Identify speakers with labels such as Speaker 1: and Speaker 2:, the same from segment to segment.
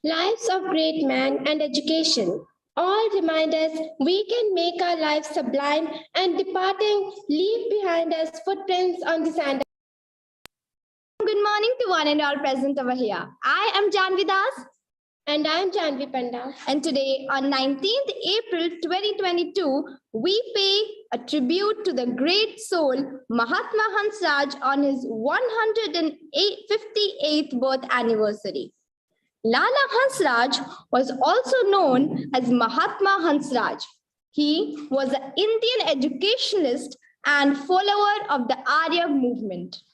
Speaker 1: Lives of great men and education all remind us we can make our lives sublime and departing leave behind us footprints on the sand.
Speaker 2: Good morning to one and all present over here. I am Janvi Das.
Speaker 1: And I am Janvi Panda.
Speaker 2: And today on 19th April 2022, we pay a tribute to the great soul Mahatma Hansraj on his 158th birth anniversary. Lala Hansraj was also known as Mahatma Hansraj. He was an Indian educationalist and follower of the Arya movement.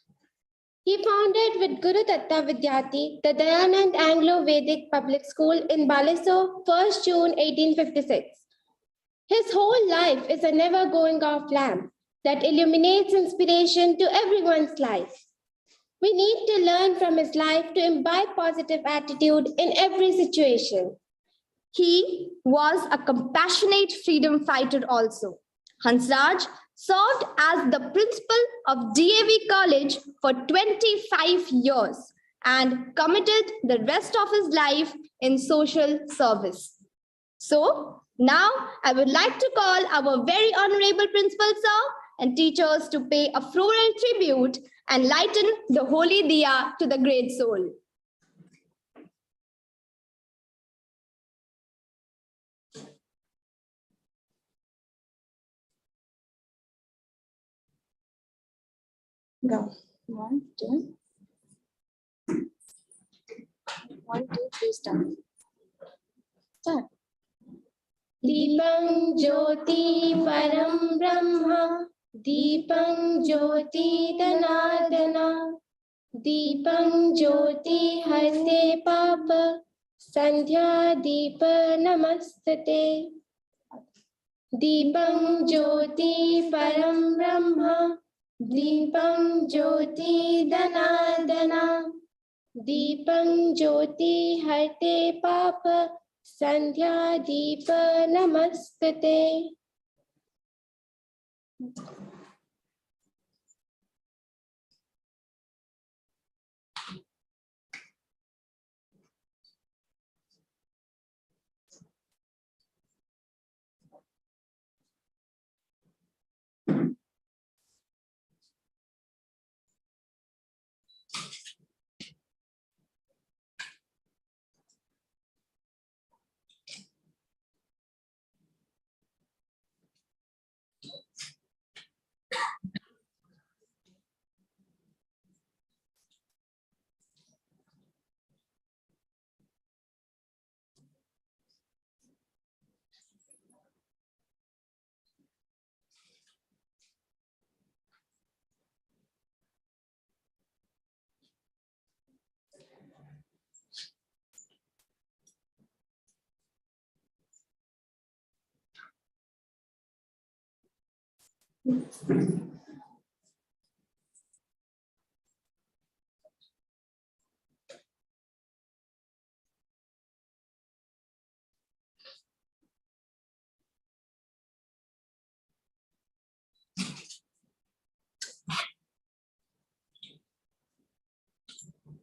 Speaker 1: He founded with Guru Datta Vidyarthi the Dayanand Anglo-Vedic Public School in Balasore, 1st June 1856. His whole life is a never-going off lamp that illuminates inspiration to everyone's life. We need to learn from his life to imbibe positive attitude in every situation.
Speaker 2: He was a compassionate freedom fighter also. Hansraj served as the principal of DAV College for 25 years and committed the rest of his life in social service. So now I would like to call our very honorable principal sir and teachers to pay a floral tribute and lighten the holy diya to the great soul.
Speaker 3: Go. 1, 2. 1, 2, 3, start. Start.
Speaker 1: Deepam Jyoti Param Brahma, Deepam Jyoti Dhanardana, Deepam Jyoti Harte Papa, Sandhya Deepa Namastate. Deepam Jyoti Param Brahma, Deepam Jyoti Dhanardana, Deepam Jyoti Harte Papa, Sandhya Deepa Namastate.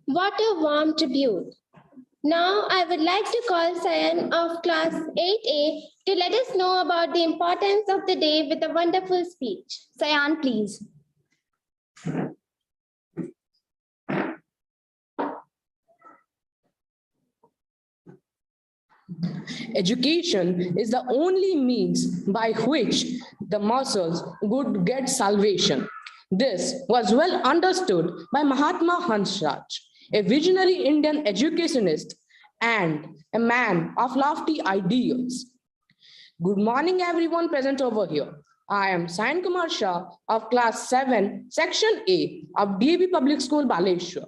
Speaker 1: What a warm tribute. Now I would like to call Sayan of class 8A to let us know about the importance of the day with a wonderful speech.
Speaker 2: Sayan, please.
Speaker 4: Education is the only means by which the masses would get salvation. This was well understood by Mahatma Hansraj, a visionary Indian educationist and a man of lofty ideals. Good morning, everyone present over here. I am Sayan Kumar Shah of class 7, section A of DAV Public School, Balasore.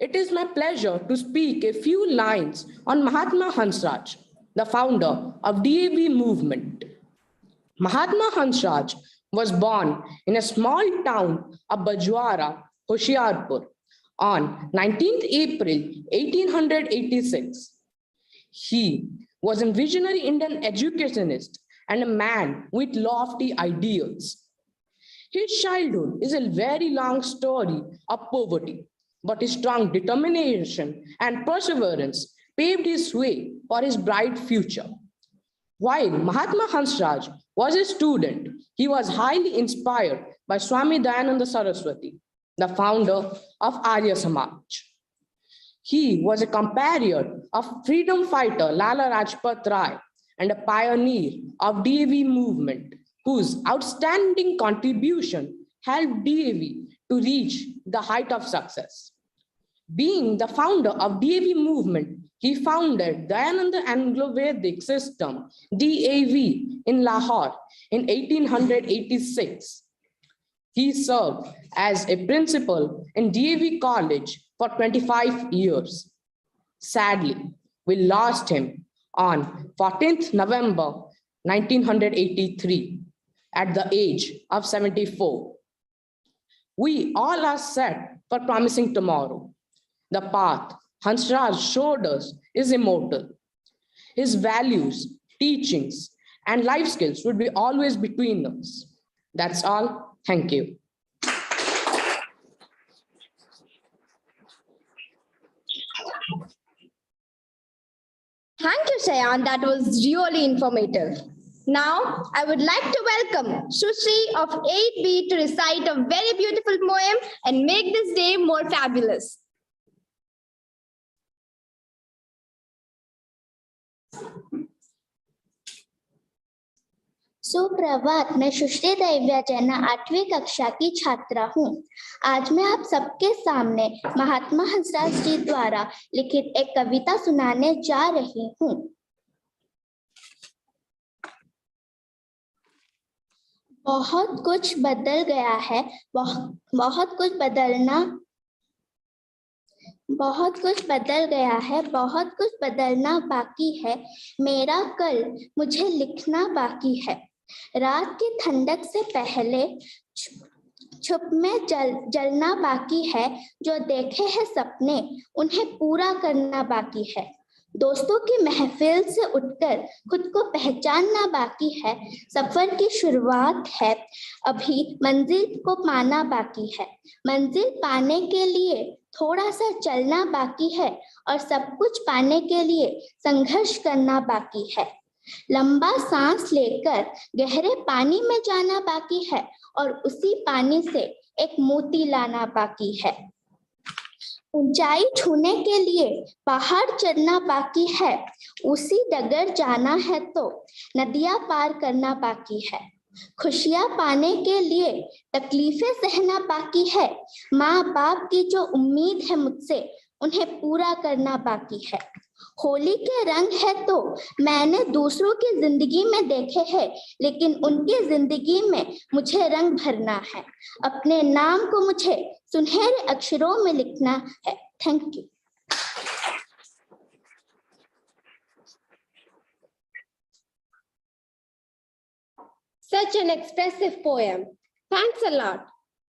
Speaker 4: It is my pleasure to speak a few lines on Mahatma Hansraj, the founder of DAV movement. Mahatma Hansraj was born in a small town of Bajwara, Hoshiarpur, on 19th April 1886. He was a visionary Indian educationist and a man with lofty ideals. His childhood is a very long story of poverty, but his strong determination and perseverance paved his way for his bright future. While Mahatma Hansraj was a student, he was highly inspired by Swami Dayananda Saraswati, the founder of Arya Samaj. He was a companion of freedom fighter Lala Rajpat Rai and a pioneer of DAV movement, whose outstanding contribution helped DAV to reach the height of success. Being the founder of DAV movement, he founded Dayananda Anglo-Vedic System, DAV, in Lahore in 1886. He served as a principal in DAV College for 25 years. Sadly, we lost him on 14th November 1983 at the age of 74. We all are set for promising tomorrow. The path Hansraj showed us is immortal. His values, teachings, and life skills would be always between us. That's all. Thank you.
Speaker 2: Thank you, Shayan. That was really informative. Now, I would like to welcome Sushri of 8B to recite a very beautiful poem and make this day more fabulous.
Speaker 3: सुप्रभात। मैं सुश्री दैव्या जैना 8वीं कक्षा की छात्रा हूँ। आज मैं आप सबके सामने महात्मा हंसराज जी द्वारा लिखित एक कविता सुनाने जा रही हूँ। बहुत कुछ बदल गया है, बहुत कुछ बदलना बाकी है। मेरा कल मुझे लिखना बाकी है। रात की ठंडक से पहले छुप में जलना बाकी है। जो देखे हैं सपने उन्हें पूरा करना बाकी है। दोस्तों की महफिल से उठकर खुद को पहचानना बाकी है। सफर की शुरुआत है, अभी मंजिल को पाना बाकी है। मंजिल पाने के लिए थोड़ा सा चलना बाकी है और सब कुछ पाने के लिए संघर्ष करना बाकी है। लंबा सांस लेकर गहरे पानी में जाना बाकी है और उसी पानी से एक मोती लाना बाकी है। ऊंचाई छूने के लिए पहाड़ चढ़ना बाकी है। उसी डगर जाना है तो नदियां पार करना बाकी है। खुशियां पाने के लिए तकलीफें सहना बाकी है। माँ बाप की जो उम्मीद है मुझसे उन्हें पूरा करना बाकी है। होली के रंग है तो मैंने दूसरों की जिंदगी में देखे हैं, लेकिन उनकी जिंदगी में मुझे रंग भरना है। अपने नाम को मुझे सुनहरे अक्षरों में लिखना है। Thank you.
Speaker 1: Such an expressive poem. Thanks a lot.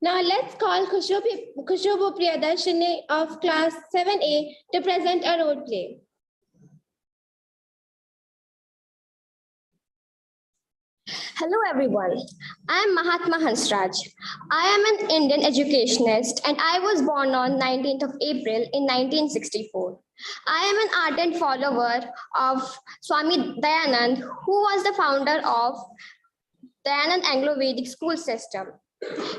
Speaker 1: Now let's call Khushbu Priyadarshini of class 7A to present a role play.
Speaker 2: Hello everyone, I am Mahatma Hansraj. I am an Indian educationist and I was born on 19th of April in 1964. I am an ardent follower of Swami Dayanand, who was the founder of Dayanand Anglo-Vedic school system.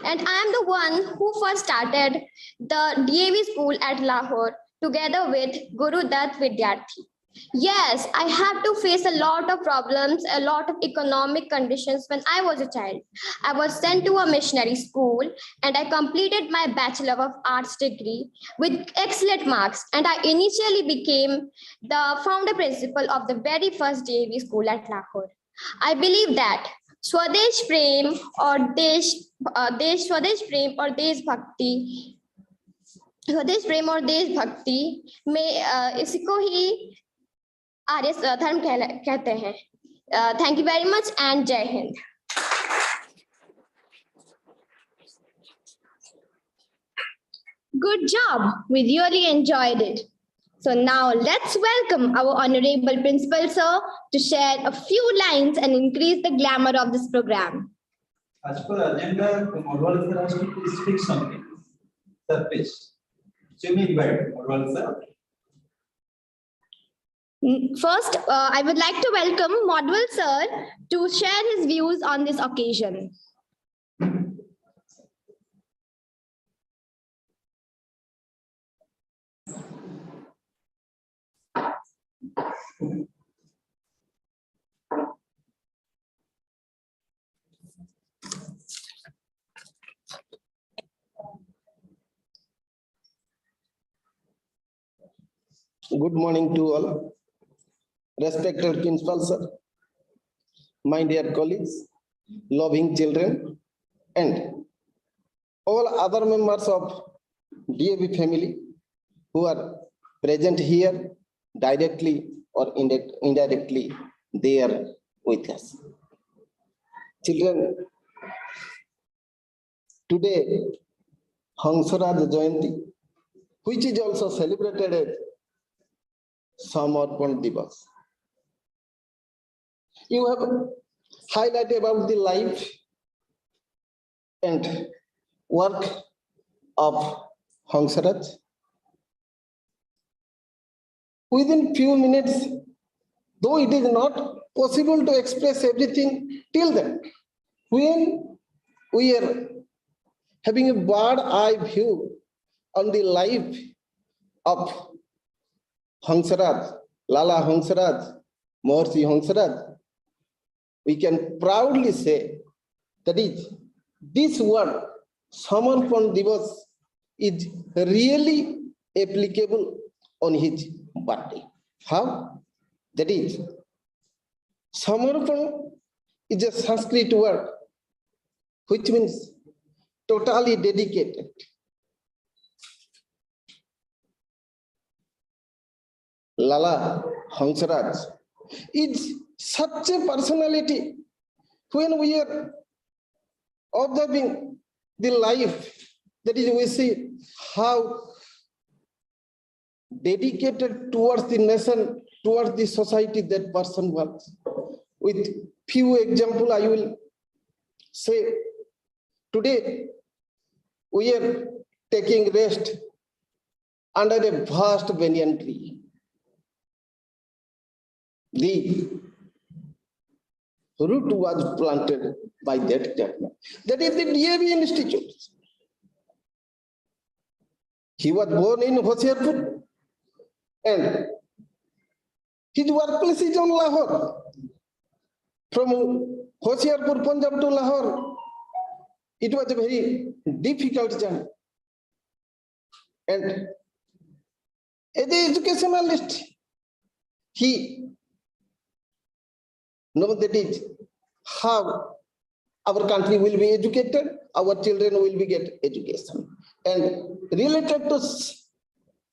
Speaker 2: And I am the one who first started the DAV school at Lahore together with Guru Dutt Vidyarthi. Yes, I had to face a lot of problems, a lot of economic conditions when I was a child. I was sent to a missionary school and I completed my Bachelor of Arts degree with excellent marks, and I initially became the founder principal of the very first DAV school at Lahore. I believe that Swadesh Prem or Swadesh Prem or Desh Bhakti में इसको ही आर्य धर्म कहते हैं। Thank you very much and Jai Hind. Good job. We really enjoyed it. So now let's welcome our Honorable Principal Sir to share a few lines and increase the glamour of this program.
Speaker 5: As per agenda, Morwal sir has to speak something. Sir, please. So you may invite Morwal sir.
Speaker 2: First, I would like to welcome Modwell sir to share his views on this occasion.
Speaker 6: Good morning to all. Respected principal sir, my dear colleagues, loving children, and all other members of DAV family who are present here directly or indirectly, they are with us. Children, today, Hansraj Jayanti, which is also celebrated as Samarpan Diwas. You have highlighted about the life and work of Hansraj. Within few minutes, though it is not possible to express everything till then, when we are having a bird's eye view on the life of Hansraj, Lala Hansraj, Maharishi Hansraj, we can proudly say that this word, Samarpan Diwas, is really applicable on his birthday. How? That is, Samarpan is a Sanskrit word which means totally dedicated. Lala Hansraj is such a personality. When we are observing the life, that is, we see how dedicated towards the nation, towards the society that person was. With few examples, I will say, today we are taking rest under a vast banyan tree. The root was planted by that gentleman. That is the DAV Institute. He was born in Hoshiarpur and his workplace is on Lahore. From Hoshiarpur, Punjab to Lahore, it was a very difficult journey. And as an educationalist, he knows that is how our country will be educated, our children will be get education. And related to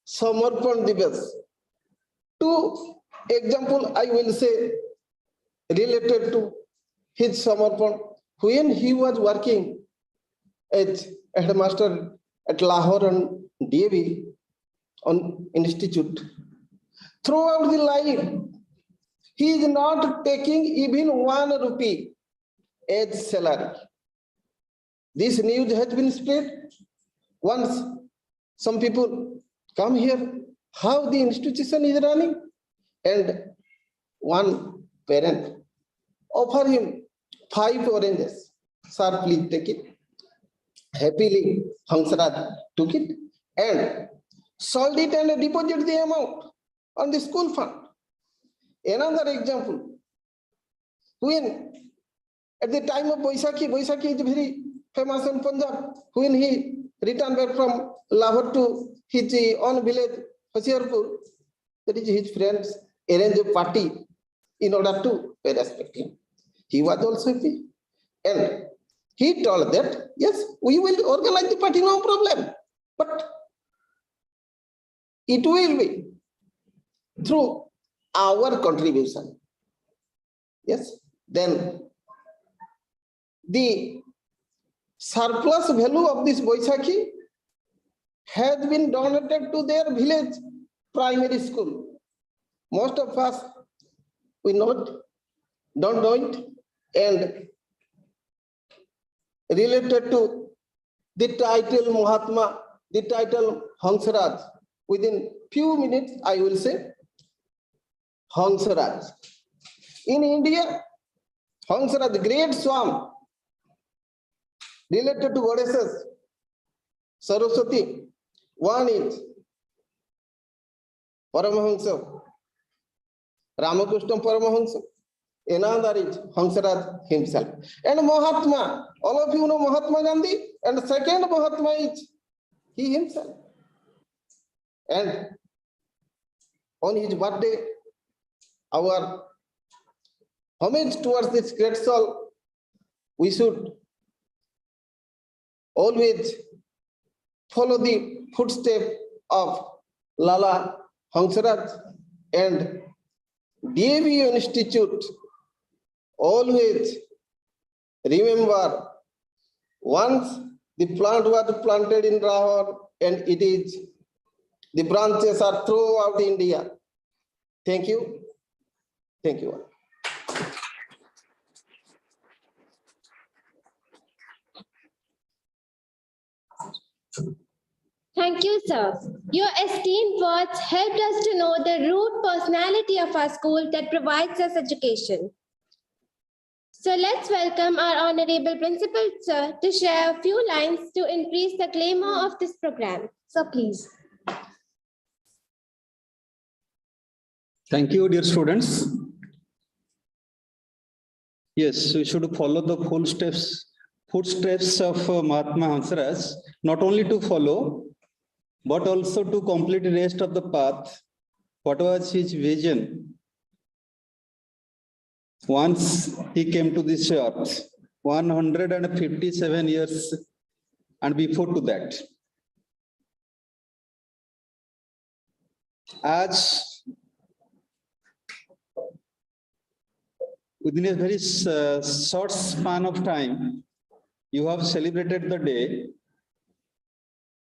Speaker 6: Samarpan Diwas, two example I will say related to his Samarpan. When he was working as headmaster at Lahore and DAV on institute, throughout the life, he is not taking even 1 rupee as salary. This news has been spread. Once some people come here, how the institution is running, and one parent offer him 5 oranges. Sir, please take it. Happily, Hansraj took it and sold it and deposited the amount on the school fund. Another example, when at the time of Baisakhi is very famous in Punjab, when he returned back from Lahore to his own village, Hoshiarpur, that is his friends arranged a party in order to pay respect him. He was also happy. And he told that, yes, we will organize the party, no problem. But it will be through our contribution. Yes, then the surplus value of this Baisakhi has been donated to their village primary school. Most of us, we don't know it. And related to the title Mahatma, the title Hansraj, within few minutes, I will say, Hansraj. In India, Hansraj, great swan related to goddesses Saraswati. One is Paramahansa, Ramakrishna Paramahansa. Another is Hansraj himself. And Mahatma, all of you know Mahatma Gandhi. And the second Mahatma is he himself. And on his birthday, our homage towards this great soul, we should always follow the footsteps of Lala Hansraj and DAV Institute. Always remember, once the plant was planted in Rahul, and it is, the branches are throughout India. Thank you. Thank you.
Speaker 1: Thank you, sir. Your esteemed words helped us to know the root personality of our school that provides us education. So let's welcome our Honorable Principal, sir, to share a few lines to increase the glamour of this program.
Speaker 2: Sir, please.
Speaker 7: Thank you, dear students. Yes, we should follow the footsteps of Mahatma Hansraj, not only to follow, but also to complete the rest of the path. What was his vision once he came to this earth, 157 years and before to that. As within a very short span of time, you have celebrated the day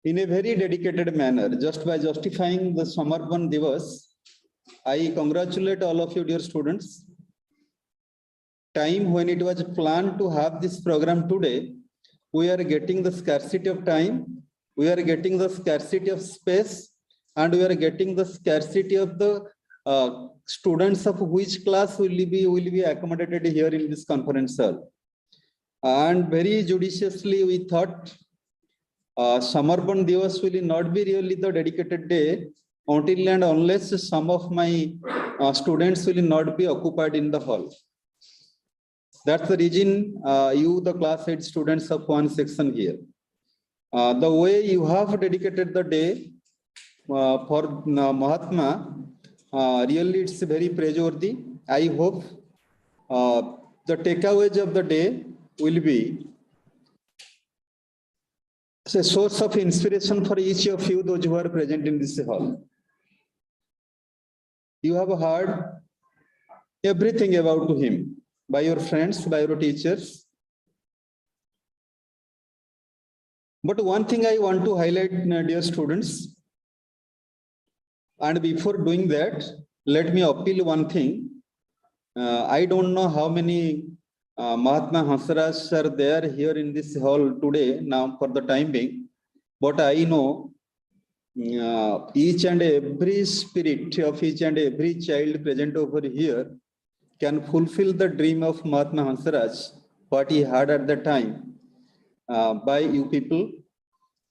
Speaker 7: in a very dedicated manner. Just by justifying the Samarpan Diwas, I congratulate all of you, dear students. Time when it was planned to have this program today, we are getting the scarcity of time, we are getting the scarcity of space, and we are getting the scarcity of the students of which class will be accommodated here in this conference hall. And very judiciously we thought Samarpan Diwas will not be really the dedicated day until and unless some of my students will not be occupied in the hall. That's the reason you, the class 8 students of one section here. The way you have dedicated the day for Mahatma, really it's very praiseworthy. I hope the takeaways of the day will be a source of inspiration for each of you, those who are present in this hall. You have heard everything about him by your friends, by your teachers. But one thing I want to highlight, dear students, and before doing that, let me appeal one thing. I don't know how many Mahatma Hansraj are there here in this hall today, now for the time being, but I know each and every spirit of each and every child present over here can fulfill the dream of Mahatma Hansraj, what he had at the time. By you people,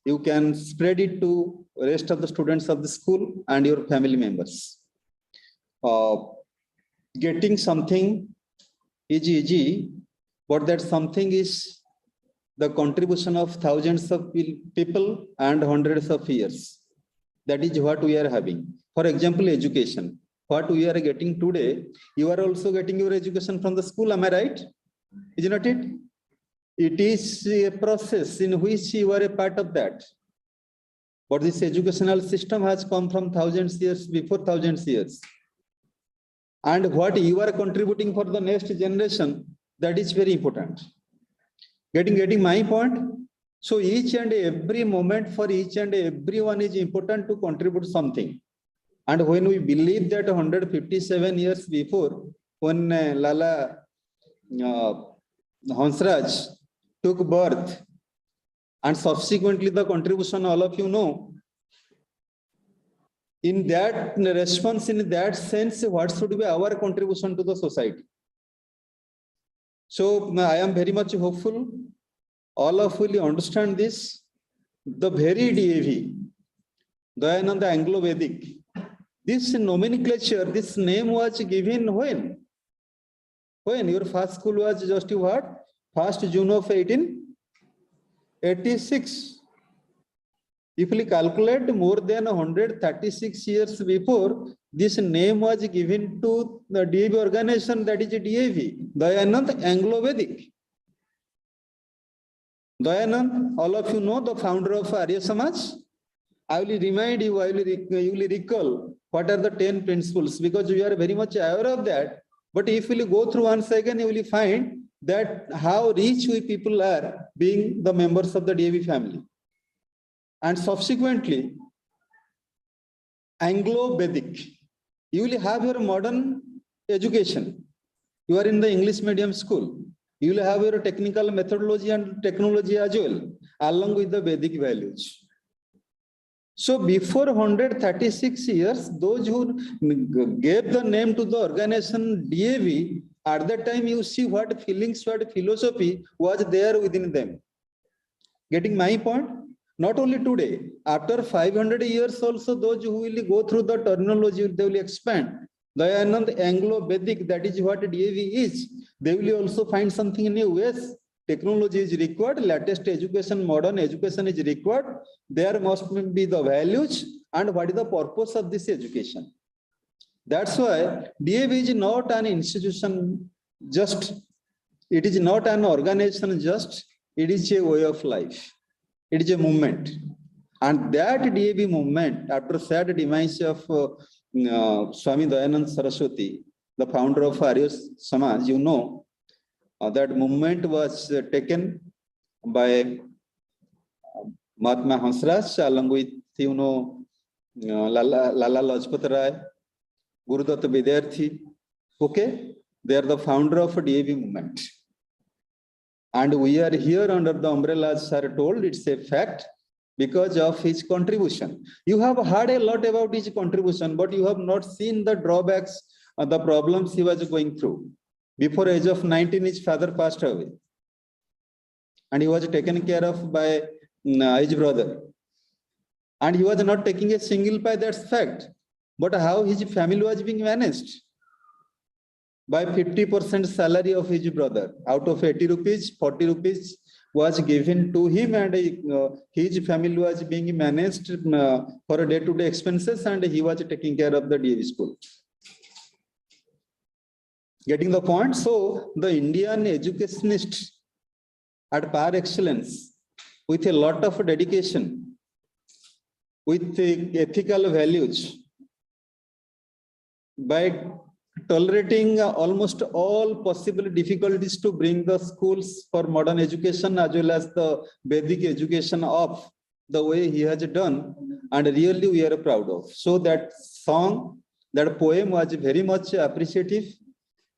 Speaker 7: you can spread it to rest of the students of the school and your family members. Getting something is easy, but that something is the contribution of thousands of people and hundreds of years. That is what we are having. For example, education. What we are getting today, you are also getting your education from the school, am I right? Is not it? It is a process in which you are a part of that. But this educational system has come from thousands years, before thousands years. And what you are contributing for the next generation, that is very important. Getting my point? So each and every moment for each and everyone is important to contribute something. And when we believe that 157 years before, when Lala Hansraj took birth, and subsequently the contribution all of you know, In that response, in that sense, what should be our contribution to the society? So I am very much hopeful. All of you will understand this. The very DAV, Dayananda Anglo-Vedic, this nomenclature, this name was given when? When your first school was just what? 1st June of 1886. If we calculate more than 136 years before, this name was given to the DAV organization, that is DAV, Dayanand Anglo-Vedic. Dayanand, all of you know the founder of Arya Samaj. I will remind you, you will recall what are the 10 principles, because you are very much aware of that. But if you will go through once again, you will find that how rich we people are being the members of the DAV family. And subsequently, Anglo-Vedic. You will have your modern education. You are in the English medium school. You will have your technical methodology and technology as well, along with the Vedic values. So before 136 years, those who gave the name to the organization DAV, at that time you see what feelings, what philosophy was there within them. Getting my point? Not only today, after 500 years also, those who will go through the terminology, they will expand. Dayanand Anglo-Vedic, that is what DAV is. They will also find something new. Yes, technology is required, latest education, modern education is required. There must be the values and what is the purpose of this education. That's why DAV is not an institution just, it is not an organization just, it is a way of life. It is a movement. And that DAV movement, after sad demise of Swami Dayanand Saraswati, the founder of Arya Samaj, you know, that movement was taken by Mahatma Hansraj, along with, you know, Lala Lajpat Rai, Gurudat Vidyarthi. Okay, they are the founder of DAV movement. And we are here under the umbrella, as sir told, it's a fact, because of his contribution. You have heard a lot about his contribution, but you have not seen the drawbacks, the problems he was going through. Before age of 19, his father passed away. And he was taken care of by his brother. And he was not taking a single pie, that's fact. But how his family was being managed? By 50% salary of his brother. Out of 80 rupees, 40 rupees was given to him, and his family was being managed for day-to-day expenses, and he was taking care of the DAV school. Getting the point? So the Indian educationist at par excellence, with a lot of dedication, with ethical values, by tolerating almost all possible difficulties to bring the schools for modern education as well as the Vedic education up the way he has done, and really we are proud of. So that song, that poem was very much appreciative.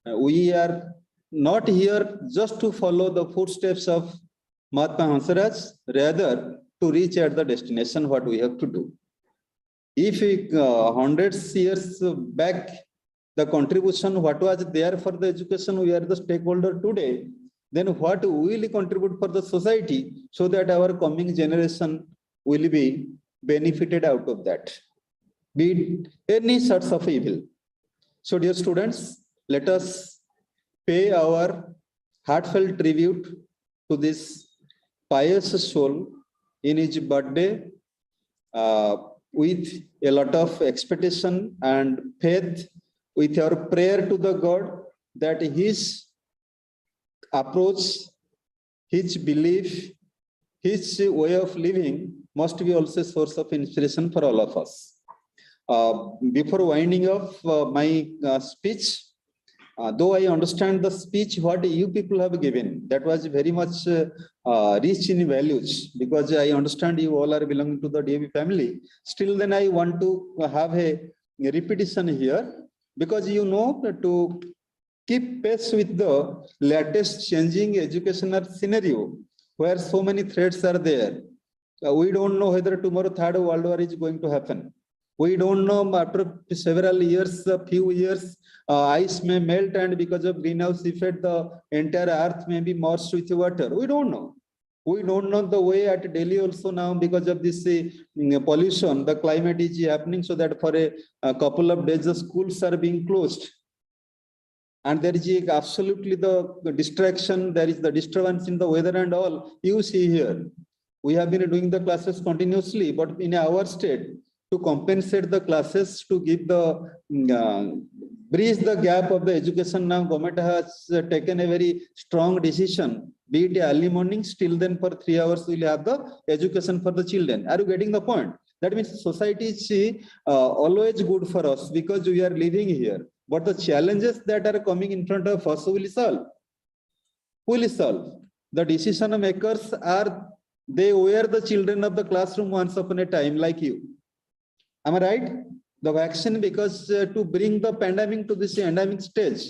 Speaker 7: We are not here just to follow the footsteps of Mahatma Hansraj, rather to reach at the destination what we have to do. If we, hundreds years back, the contribution, what was there for the education, we are the stakeholder today, then what we will contribute for the society so that our coming generation will be benefited out of that, be it any sorts of evil. So dear students, let us pay our heartfelt tribute to this pious soul in his birthday with a lot of expectation and faith, with our prayer to the God that his approach, his belief, his way of living must be also a source of inspiration for all of us. Before winding up my speech, though I understand the speech what you people have given, that was very much rich in values, because I understand you all are belonging to the DAV family. Still then I want to have a repetition here, because you know, to keep pace with the latest changing educational scenario, where so many threats are there. We don't know whether tomorrow third world war is going to happen. We don't know after several years, a few years, ice may melt, and because of greenhouse effect, the entire earth may be merged with water. We don't know. We don't know the way at Delhi also now because of this pollution, the climate is happening so that for a couple of days, the schools are being closed. And there is absolutely the distraction, there is the disturbance in the weather and all. You see here, we have been doing the classes continuously, but in our state, to compensate the classes, to give the bridge the gap of the education, now government has taken a very strong decision. Be it early morning, still then for 3 hours we will have the education for the children. Are you getting the point? That means society is always good for us because we are living here. But the challenges that are coming in front of us will solve. Who will solve? The decision makers are, they were the children of the classroom once upon a time, like you. Am I right? The vaccine, because to bring the pandemic to this endemic stage,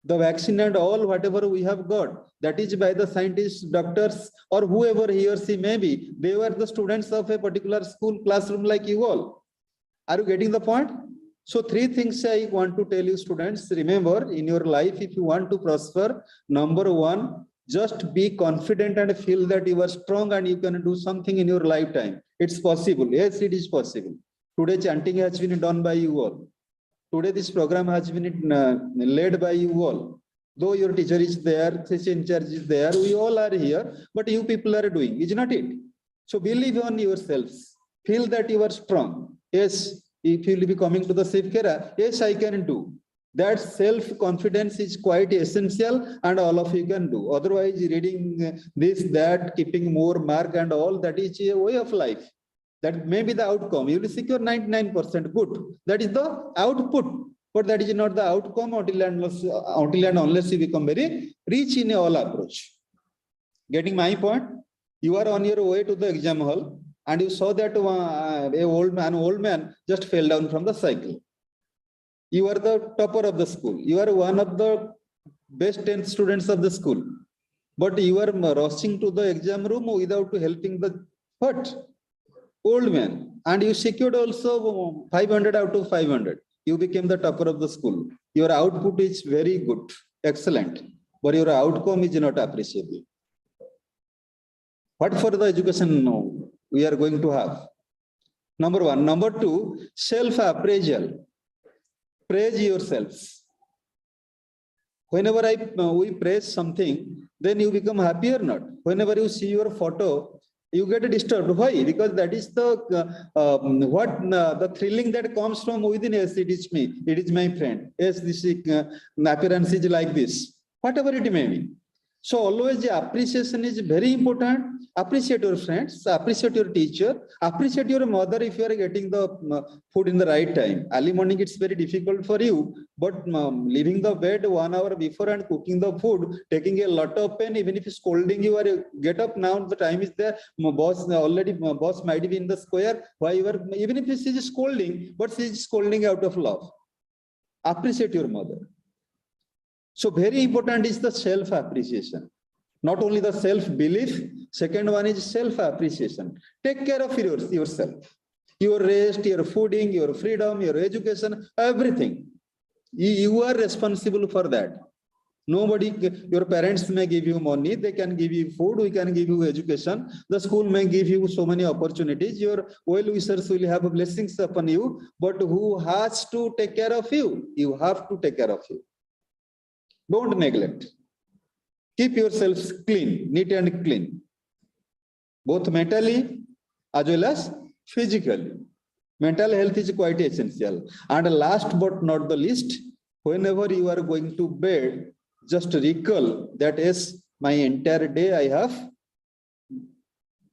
Speaker 7: the vaccine and all whatever we have got, that is by the scientists, doctors, or whoever he or she may be. They were the students of a particular school classroom like you all. Are you getting the point? So 3 things I want to tell you, students. Remember, in your life, if you want to prosper, number 1, just be confident and feel that you are strong and you can do something in your lifetime. It's possible. Yes, it is possible. Today, chanting has been done by you all. Today, this program has been led by you all. Though your teacher is there, teacher in charge is there, we all are here, but you people are doing, is not it? So believe on yourselves. Feel that you are strong. Yes, if you will be coming to the safe care, yes, I can do. That self-confidence is quite essential and all of you can do. Otherwise, reading this, that, keeping more mark and all, that is a way of life. That may be the outcome. You will secure 99% good. That is the output. But that is not the outcome until and unless you become very rich in all approach. Getting my point? You are on your way to the exam hall and you saw that an old man just fell down from the cycle. You are the topper of the school. You are one of the best 10th students of the school. But you are rushing to the exam room without helping the old man. And you secured also 500 out of 500. You became the topper of the school. Your output is very good, excellent. But your outcome is not appreciable. What for the education we are going to have? Number 1. Number 2, self-appraisal. Praise yourselves. Whenever we praise something, then you become happy or not. Whenever you see your photo, you get disturbed. Why? Because that is the the thrilling that comes from within. Yes, it is me. It is my friend. Yes, this appearance is like this. Whatever it may be. So always the appreciation is very important. Appreciate your friends, appreciate your teacher, appreciate your mother if you are getting the food in the right time. Early morning, it's very difficult for you, but leaving the bed 1 hour before and cooking the food, taking a lot of pain, even if scolding you are get up now, the time is there. Boss might be in the square. Even if she is scolding, but she is scolding out of love. Appreciate your mother. So very important is the self-appreciation. Not only the self-belief, second one is self-appreciation. Take care of yourself. Your rest, your fooding, your freedom, your education, everything. You are responsible for that. Nobody, your parents may give you money, they can give you food, we can give you education. The school may give you so many opportunities. Your well-wishers will have blessings upon you, but who has to take care of you? You have to take care of you. Don't neglect. Keep yourselves clean, neat and clean, both mentally as well as physically. Mental health is quite essential. And last but not the least, whenever you are going to bed, just recall that yes, my entire day I have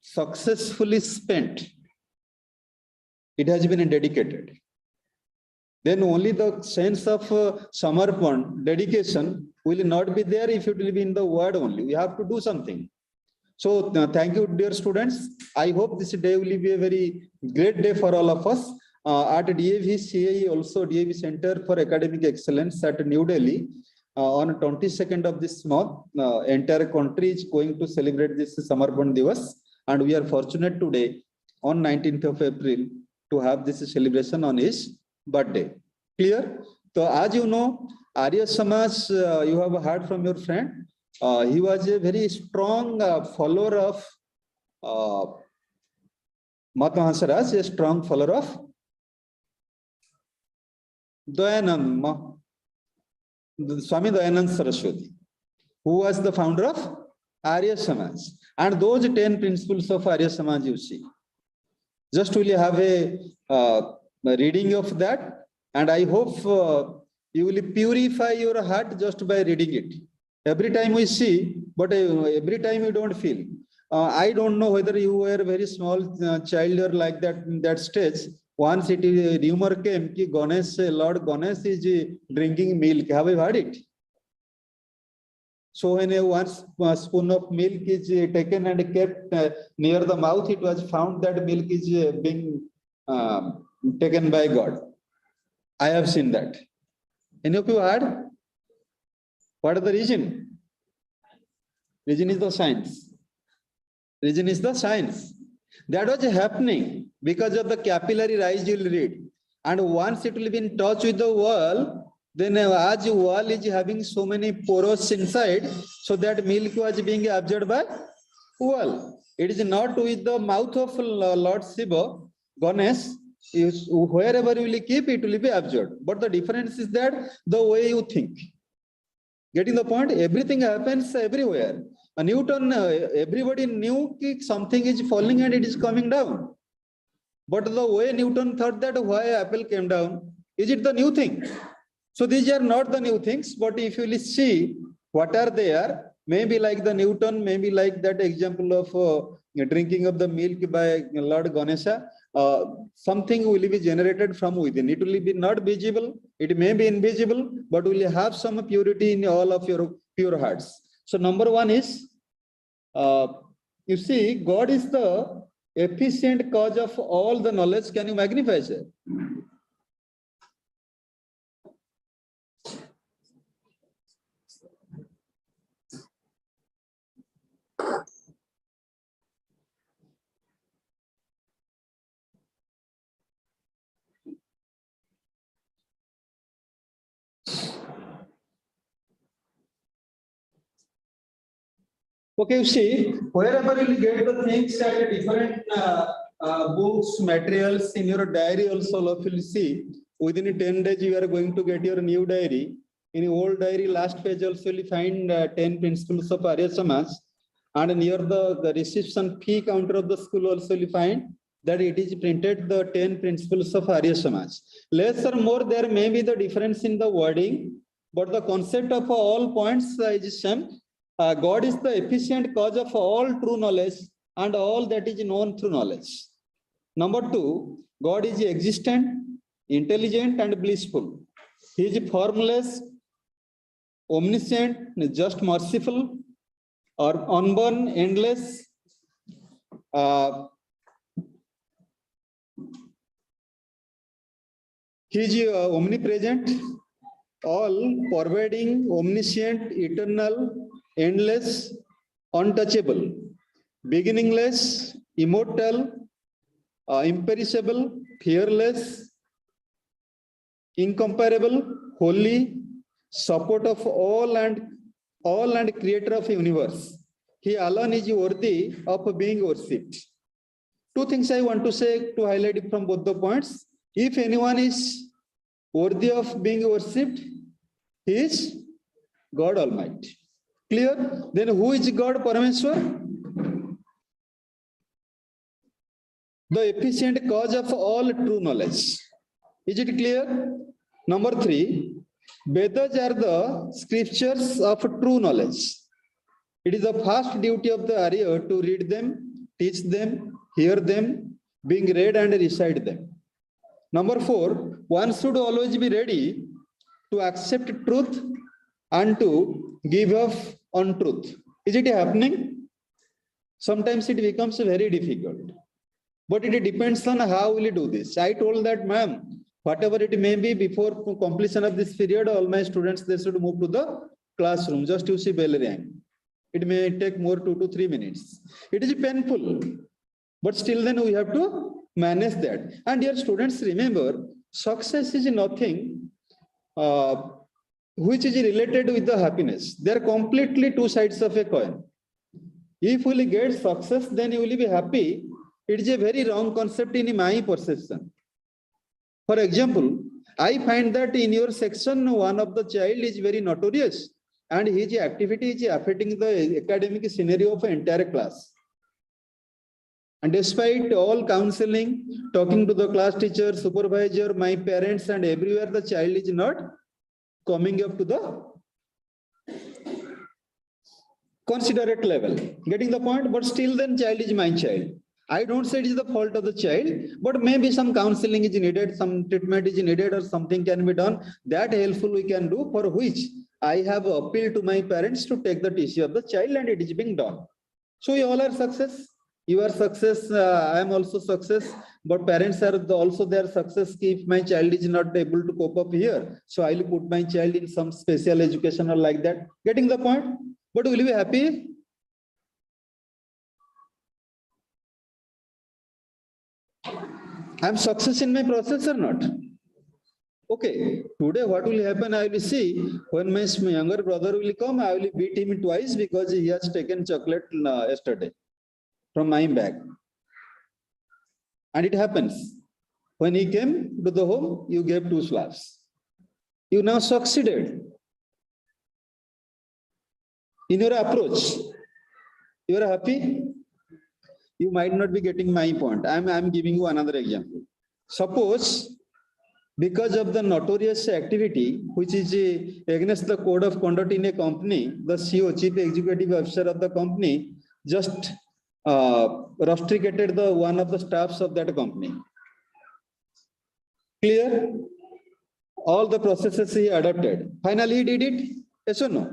Speaker 7: successfully spent. It has been dedicated. Then only the sense of Samarpan, dedication, will not be there if it will be in the word only. We have to do something. So thank you, dear students. I hope this day will be a very great day for all of us. At DAV CAE, also DAV Center for Academic Excellence at New Delhi, on 22nd of this month, entire country is going to celebrate this Samarpan Diwas. And we are fortunate today, on 19th of April, to have this celebration on his birthday. Clear? So as you know, Arya Samaj, you have heard from your friend, he was a very strong follower of Mahatma Hansraj, a strong follower of Dayanand, Swami Dayanand Saraswati, who was the founder of Arya Samaj. And those 10 principles of Arya Samaj you see. Just will you have a reading of that, and I hope you will purify your heart just by reading it. Every time we see, but every time you don't feel. I don't know whether you were a very small child or like that in that stage. Once it is rumor came that Ganesh, Lord Ganesh is drinking milk. Have you heard it? So when one spoon of milk is taken and kept near the mouth, it was found that milk is being taken by God. I have seen that. Any of you heard? What is the reason? Reason is the science. Reason is the science. That was happening because of the capillary rise you will read. And once it will be in touch with the wall, then as the wall is having so many pores inside, so that milk was being absorbed by wall. It is not with the mouth of Lord Shiva, Ganesh, wherever you will keep, it will be absorbed. But the difference is that the way you think. Getting the point? Everything happens everywhere. A Newton, everybody knew that something is falling and it is coming down. But the way Newton thought that why apple came down, is it the new thing? So these are not the new things, but if you will see what are there, maybe like the Newton, maybe like that example of drinking of the milk by Lord Ganesha, something will be generated from within. It will be not visible, it may be invisible, but will have some purity in all of your pure hearts. So number one is, you see, God is the efficient cause of all the knowledge. Can you magnify, sir? Okay, you see, wherever you will get the things at different books, materials in your diary also, you will see, within 10 days you are going to get your new diary. In your old diary, last page also you will find 10 principles of Arya Samaj. And near the reception fee counter of the school also you will find that it is printed the 10 principles of Arya Samaj. Less or more, there may be the difference in the wording, but the concept of all points is same. God is the efficient cause of all true knowledge and all that is known through knowledge. Number two, God is existent, intelligent, and blissful. He is formless, omniscient, just merciful, or unborn, endless. He is omnipresent, all pervading, omniscient, eternal, endless, untouchable, beginningless, immortal, imperishable, fearless, incomparable, holy, support of all and creator of the universe. He alone is worthy of being worshipped. Two things I want to say to highlight from both the points. If anyone is worthy of being worshipped, he is God Almighty. Clear? Then who is God Parameshwar? The efficient cause of all true knowledge. Is it clear? Number three, Vedas are the scriptures of true knowledge. It is the first duty of the Arya to read them, teach them, hear them, being read and recite them. Number four, one should always be ready to accept truth and to give up on truth. Is it happening? Sometimes it becomes very difficult, but it depends on how will you do this. I told that, ma'am, whatever it may be, before completion of this period, all my students, they should move to the classroom. Just to see bell ring. It may take more 2 to 3 minutes. It is painful, but still then we have to manage that. And dear students, remember, success is nothing which is related with the happiness. They are completely two sides of a coin. If you will get success, then you will be happy. It is a very wrong concept in my perception. For example, I find that in your section, one of the child is very notorious and his activity is affecting the academic scenario of an entire class. And despite all counseling, talking to the class teacher, supervisor, my parents, and everywhere, the child is not coming up to the considerate level. Getting the point? But still then child is my child. I don't say it is the fault of the child, but maybe some counseling is needed, some treatment is needed, or something can be done. That helpful we can do, for which I have appealed to my parents to take the TC of the child, and it is being done. So you all are success. You are success. I am also success. But parents are also their success. If my child is not able to cope up here, so I will put my child in some special education or like that. Getting the point? But will you be happy? I am success in my process or not? Okay, today what will happen, I will see when my younger brother will come, I will beat him twice because he has taken chocolate yesterday from my bag. And it happens. When he came to the home, you gave 2 slaps. You now succeeded in your approach. You are happy? You might not be getting my point. I'm giving you another example. Suppose because of the notorious activity, which is against the code of conduct in a company, the CEO, Chief Executive Officer of the company, just rusticated one of the staffs of that company. Clear? All the processes he adopted. Finally, he did it. Yes or no?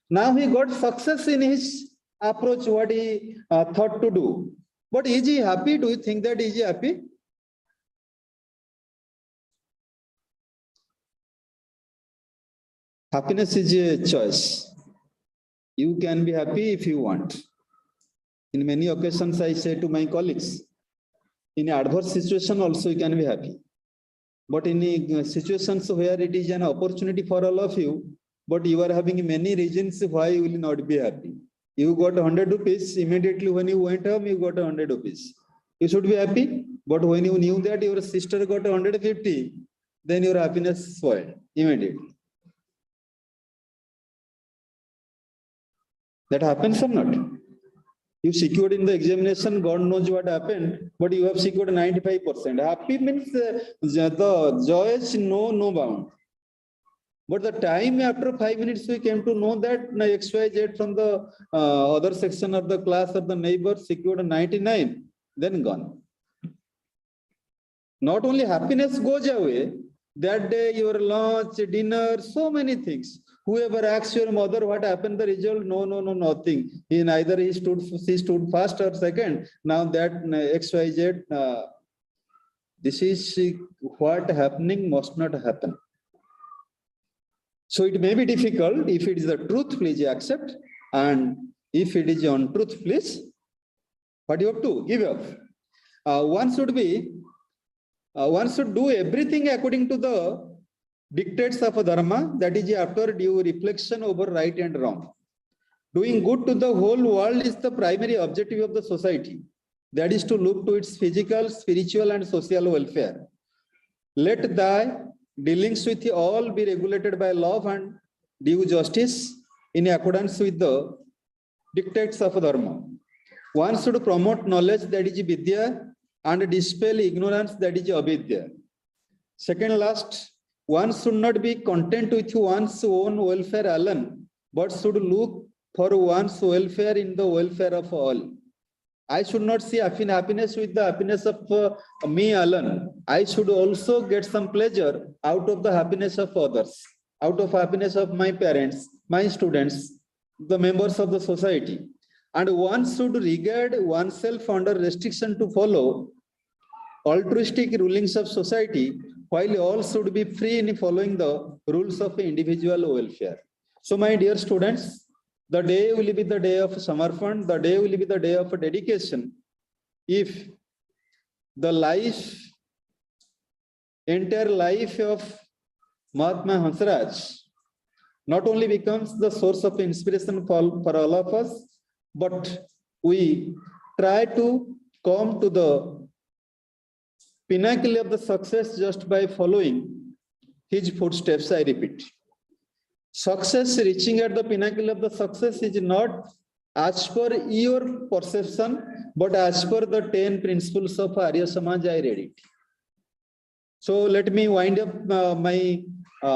Speaker 7: Now he got success in his approach, what he thought to do. But is he happy? Do you think that is he happy? Happiness is a choice. You can be happy if you want. In many occasions, I say to my colleagues, in adverse situation also you can be happy. But in situations where it is an opportunity for all of you, but you are having many reasons why you will not be happy. You got 100 rupees, immediately when you went home, you got 100 rupees. You should be happy. But when you knew that your sister got 150, then your happiness spoiled immediately. That happens or not? You secured in the examination, God knows what happened, but you have secured 95%. Happy means the joy is no bound. But the time after 5 minutes, we came to know that XYZ from the other section of the class or the neighbor secured 99, then gone. Not only happiness goes away, that day your lunch, dinner, so many things. Whoever asks your mother what happened, the result, no, nothing. She stood first or second. Now that XYZ, this is what happening must not happen. So it may be difficult. If it is the truth, please accept. And if it is untruth, please, what you have to give up. One should do everything according to the dictates of dharma, that is after due reflection over right and wrong. Doing good to the whole world is the primary objective of the society. That is to look to its physical, spiritual, and social welfare. Let thy dealings with all be regulated by love and due justice in accordance with the dictates of dharma. One should promote knowledge, that is vidya, and dispel ignorance, that is avidya. Second last, one should not be content with one's own welfare alone, but should look for one's welfare in the welfare of all. I should not see happiness with the happiness of me alone. I should also get some pleasure out of the happiness of others, out of happiness of my parents, my students, the members of the society. And one should regard oneself under restriction to follow altruistic rulings of society, while all should be free in following the rules of individual welfare. So my dear students, the day will be the day of Samarpan, the day will be the day of dedication. If the entire life of Mahatma Hansraj not only becomes the source of inspiration for all of us, but we try to come to the pinnacle of the success just by following his footsteps, I repeat. Success, reaching at the pinnacle of the success is not as per your perception, but as per the 10 principles of Arya Samaj, I read it. So let me wind up my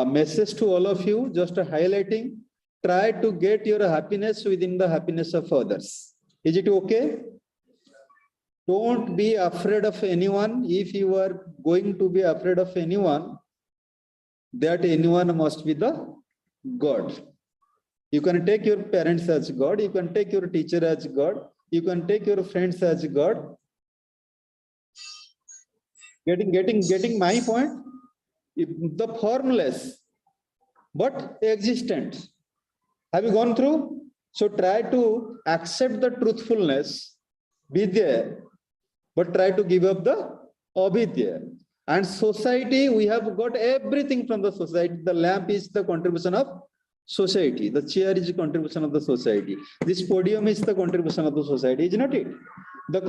Speaker 7: message to all of you, just highlighting, try to get your happiness within the happiness of others. Is it okay? Don't be afraid of anyone. If you are going to be afraid of anyone, that anyone must be the God. You can take your parents as God. You can take your teacher as God. You can take your friends as God. Getting my point? The formless, but existent. Have you gone through? So try to accept the truthfulness, be there, but try to give up the avidya. And society, we have got everything from the society. The lamp is the contribution of society. The chair is the contribution of the society. This podium is the contribution of the society, is not it? The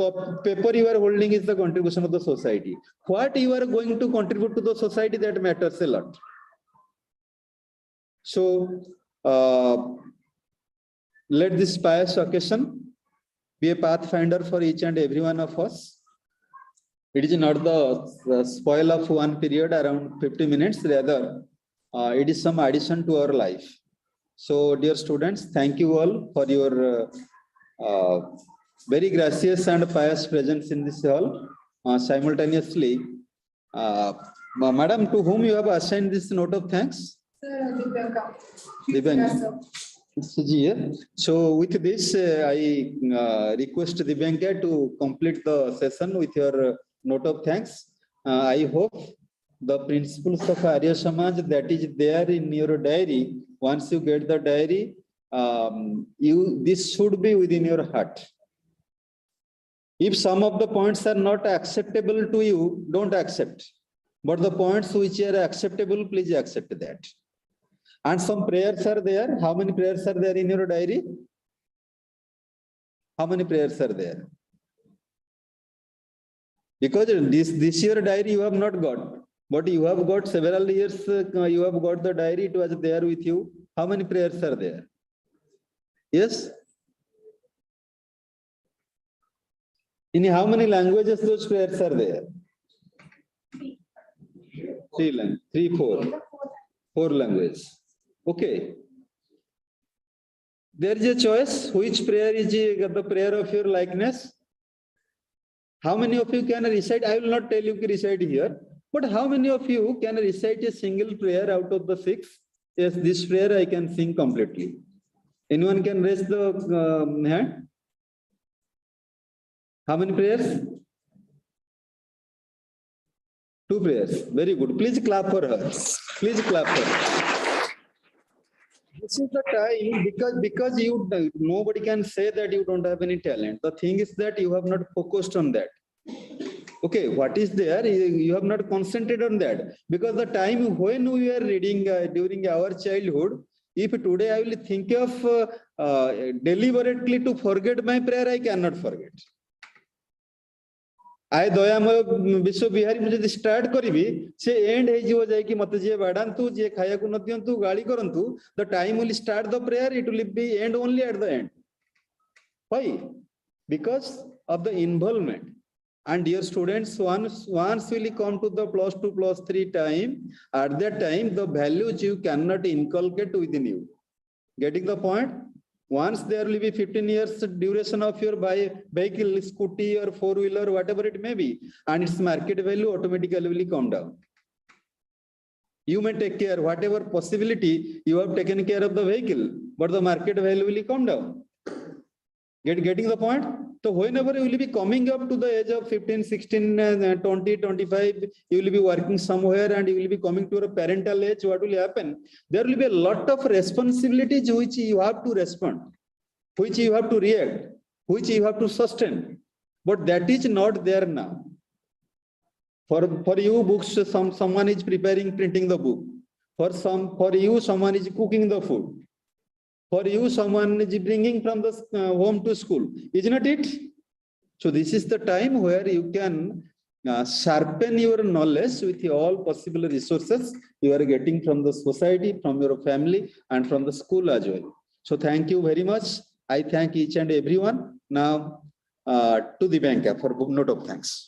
Speaker 7: paper you are holding is the contribution of the society. What you are going to contribute to the society, that matters a lot. So let this pious occasion be a pathfinder for each and every one of us. It is not the spoil of one period around 50 minutes, rather it is some addition to our life. So dear students, thank you all for your very gracious and pious presence in this hall. Simultaneously, Madam, to whom you have assigned this note of thanks? Divyanka. So with this, I request Divyanka to complete the session with your note of thanks. I hope the principles of Arya Samaj that is there in your diary, once you get the diary, this should be within your heart. If some of the points are not acceptable to you, don't accept. But the points which are acceptable, please accept that. And some prayers are there. How many prayers are there in your diary? How many prayers are there? Because this year diary you have not got, but you have got several years, you have got the diary, it was there with you. How many prayers are there? Yes? In how many languages those prayers are there? Four languages. Okay. There is a choice. Which prayer is the prayer of your likeness? How many of you can recite? I will not tell you to recite here, but how many of you can recite a single prayer out of the 6? Yes, this prayer I can sing completely. Anyone can raise the hand? How many prayers? 2 prayers. Very good. Please clap for her. Please clap for her. This is the time because you nobody can say that you don't have any talent. The thing is that you have not focused on that. Okay, what is there? You have not concentrated on that, because the time when we were reading during our childhood, if today I will think of deliberately to forget my prayer, I cannot forget. I दयामय विश्व बिहारी मुझे जब start करी से and है जीव जाए कि मत जे बाडांतु जे खाया को न दियंतु गाली करंतु the time will start the prayer it will be and only at the end why because of the involvement. And dear students, once will come to the +2 +3 time, at that time the values you cannot inculcate within you. Getting the point? Once there will be 15 years duration of your vehicle, scooty or 4-wheeler, whatever it may be, and its market value automatically will come down. You may take care, whatever possibility you have taken care of the vehicle, but the market value will come down. Getting the point? So whenever you will be coming up to the age of 15, 16, 20, 25, you will be working somewhere and you will be coming to a parental age, what will happen? There will be a lot of responsibilities which you have to respond, which you have to react, which you have to sustain. But that is not there now. For you, books, someone is preparing, printing the book. For you, someone is cooking the food. For you, someone is bringing from the home to school. Isn't it? So this is the time where you can sharpen your knowledge with all possible resources you are getting from the society, from your family, and from the school as well. So thank you very much. I thank each and everyone. Now to the bank for note of thanks.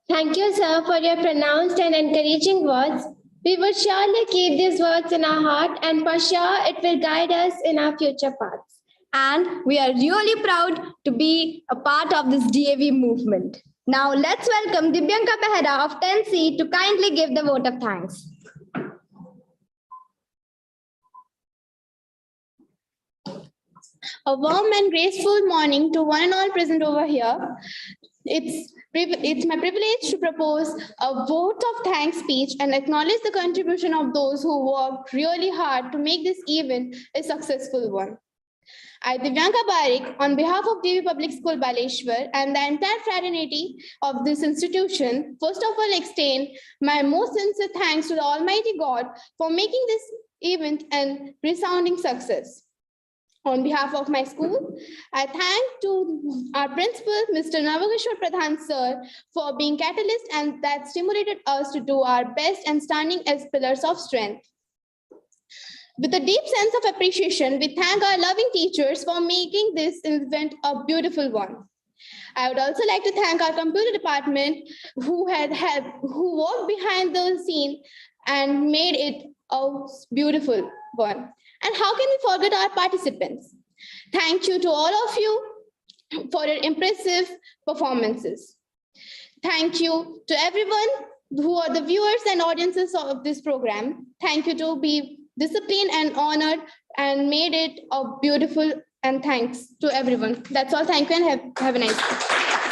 Speaker 1: Thank you, sir, for your pronounced and encouraging words. We will surely keep these words in our heart, and for sure it will guide us in our future paths.
Speaker 2: And we are really proud to be a part of this DAV movement. Now let's welcome Dibyanka Behera of 10C to kindly give the vote of thanks.
Speaker 8: A warm and graceful morning to one and all present over here. It's my privilege to propose a vote of thanks speech and acknowledge the contribution of those who worked really hard to make this event a successful one. I, Divyanka Barik, on behalf of DV Public School Baleshwar and the entire fraternity of this institution, first of all extend my most sincere thanks to the Almighty God for making this event a resounding success. On behalf of my school, I thank to our principal, Mr. Navageshwar Pradhan sir, for being catalyst and that stimulated us to do our best and standing as pillars of strength. With a deep sense of appreciation, we thank our loving teachers for making this event a beautiful one. I would also like to thank our computer department who worked behind the scene and made it a beautiful one. And how can we forget our participants? Thank you to all of you for your impressive performances. Thank you to everyone who are the viewers and audiences of this program. Thank you to be disciplined and honored and made it a beautiful, and thanks to everyone. That's all. Thank you and have a nice day.